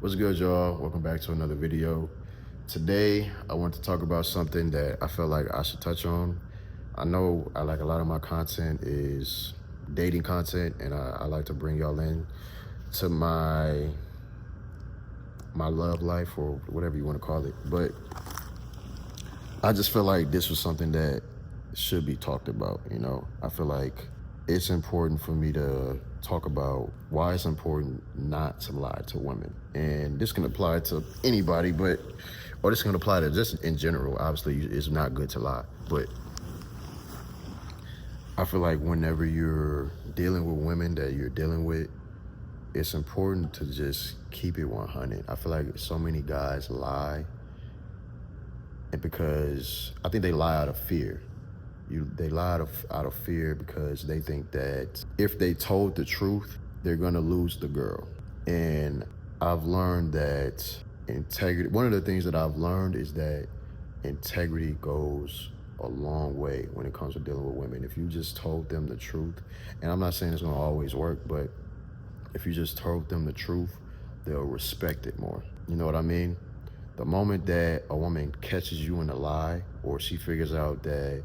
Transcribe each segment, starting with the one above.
What's good, y'all? Welcome back to another video. Today, I want to talk about something that I felt like I should touch on. I know a lot of my content is dating content, and I like to bring y'all in to my love life, or whatever you want to call it. But I just feel like this was something that should be talked about, you know? I feel like it's important for me to talk about why it's important not to lie to women. And this can apply to anybody, or this can apply to just in general. Obviously, it's not good to lie, but I feel like whenever you're dealing with women that you're dealing with, it's important to just keep it 100. I feel like so many guys lie, and because I think they lie out of fear. They lie out of fear because they think that if they told the truth, they're gonna lose the girl. And I've learned that integrity, one of the things that I've learned is that integrity goes a long way when it comes to dealing with women. If you just told them the truth, and I'm not saying it's gonna always work, but if you just told them the truth, they'll respect it more. You know what I mean? The moment that a woman catches you in a lie, or she figures out that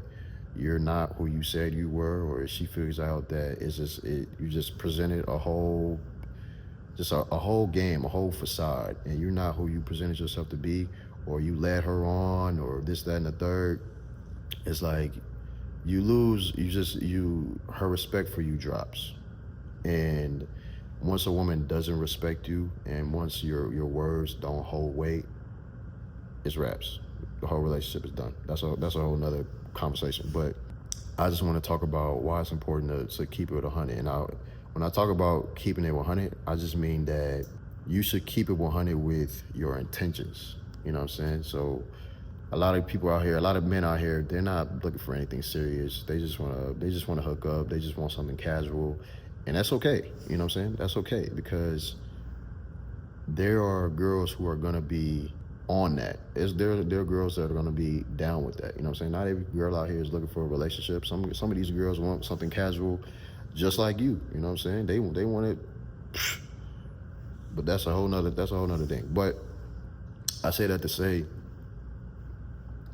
you're not who you said you were, or she figures out that you just presented a whole game, a whole facade, and you're not who you presented yourself to be, or you led her on, or this, that, and the third, it's like you lose, her respect for you drops. And once a woman doesn't respect you, and once your words don't hold weight, it's wraps. The whole relationship is done. That's a whole nother conversation. But I just want to talk about why it's important to keep it 100. And when I talk about keeping it 100, I just mean that you should keep it 100 with your intentions. You know what I'm saying? So a lot of people out here, a lot of men out here, they're not looking for anything serious. They just want to hook up. They just want something casual, and that's okay. You know what I'm saying? That's okay, because there are girls who are gonna be on that. There are girls that are gonna be down with that. You know what I'm saying? Not every girl out here is looking for a relationship. Some of these girls want something casual, just like you. You know what I'm saying? They want it, but that's a whole nother thing. But I say that to say,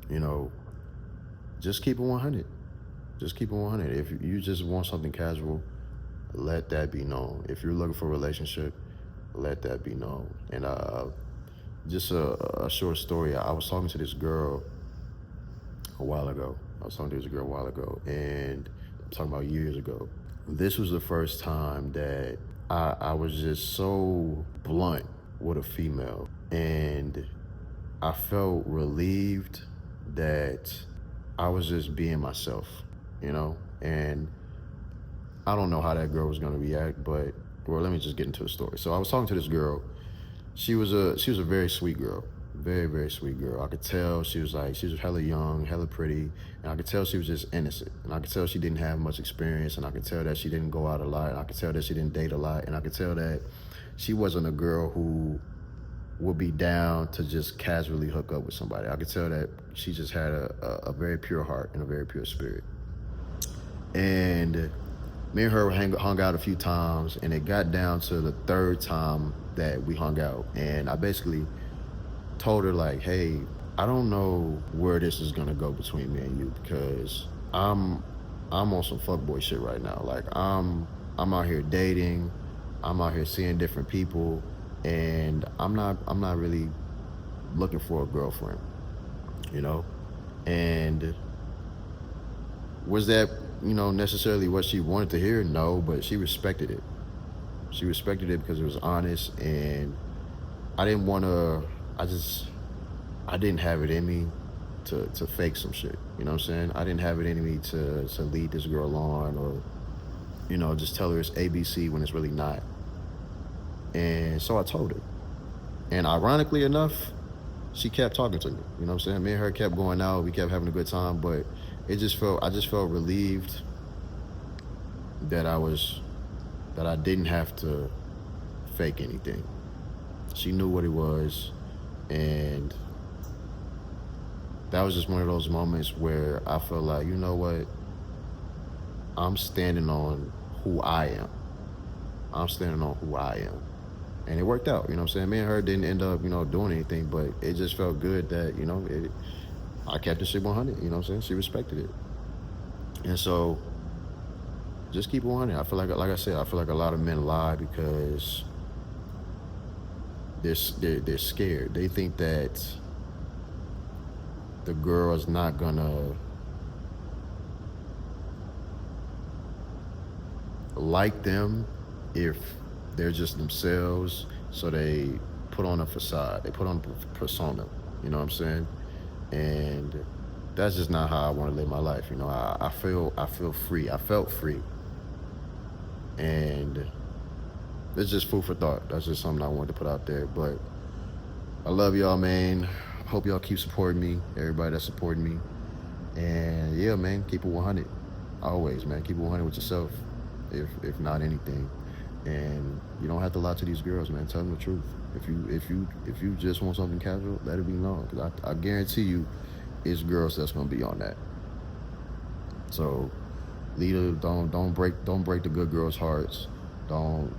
you know, just keep it 100. Just keep it 100. If you just want something casual, let that be known. If you're looking for a relationship, let that be known. And just a short story. I was talking to this girl a while ago. And I'm talking about years ago. This was the first time that I was just so blunt with a female, and I felt relieved that I was just being myself, you know? And I don't know how that girl was gonna react, but, well, let me just get into the story. So I was talking to this girl. She was a very sweet girl, very, very sweet girl. I could tell she was hella young, hella pretty, and I could tell she was just innocent. And I could tell she didn't have much experience, and I could tell that she didn't go out a lot, and I could tell that she didn't date a lot, and I could tell that she wasn't a girl who would be down to just casually hook up with somebody. I could tell that she just had a very pure heart and a very pure spirit. And me and her hung out a few times, and it got down to the third time that we hung out. And I basically told her, like, hey, I don't know where this is gonna go between me and you, because I'm on some fuckboy shit right now. Like, I'm out here dating, I'm out here seeing different people, and I'm not really looking for a girlfriend, you know? And was that, you know, necessarily what she wanted to hear? No, but she respected it. She respected it because it was honest, and I didn't have it in me to fake some shit. You know what I'm saying? I didn't have it in me to lead this girl on, or, you know, just tell her it's ABC when it's really not. And so I told her. And ironically enough, she kept talking to me. You know what I'm saying? Me and her kept going out, we kept having a good time, but I just felt relieved that I didn't have to fake anything. She knew what it was, and that was just one of those moments where I felt like, you know what? I'm standing on who I am. And it worked out, you know what I'm saying? Me and her didn't end up, doing anything, but it just felt good that, I kept the shit 100, you know what I'm saying? She respected it. And so just keep it 100. I feel like I said, I feel like a lot of men lie because they're scared. They think that the girl is not gonna like them if they're just themselves, so they put on a facade, they put on a persona, you know what I'm saying? And that's just not how I want to live my life. I feel free. I felt free. And it's just food for thought. That's just something I wanted to put out there. But I love y'all, man. Hope y'all keep supporting me, everybody that's supporting me. And yeah, man, keep it 100. Always, man, keep it 100 with yourself, if not anything. And you don't have to lie to these girls, man. Tell them the truth. If you just want something casual, let it be known. Because I guarantee you, it's girls that's gonna be on that. So, don't break the good girls' hearts. Don't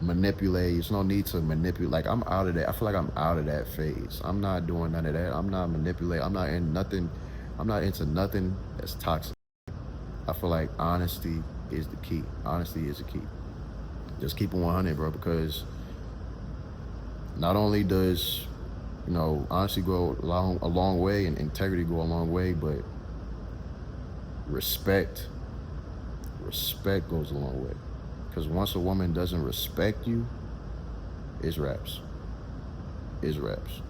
manipulate. There's no need to manipulate. Like, I'm out of that. I feel like I'm out of that phase. I'm not doing none of that. I'm not manipulating. I'm not in nothing. I'm not into nothing that's toxic. I feel like honesty is the key. Honesty is the key. Just keep it 100, bro, because not only does, honesty go a long way, and integrity go a long way, but respect goes a long way. Because once a woman doesn't respect you, it's raps. It's raps.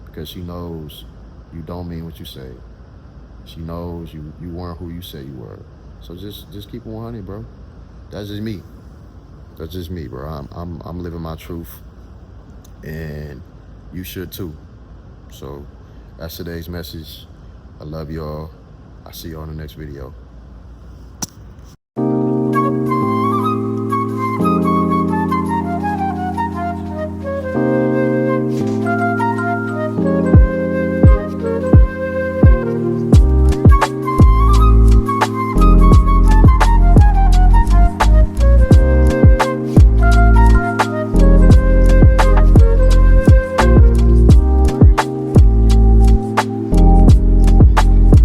Because she knows you don't mean what you say. She knows you weren't who you say you were. So just keep it 100, bro. That's just me. That's just me, bro. I'm living my truth, and you should too. So that's today's message. I love y'all. I'll see you on the next video.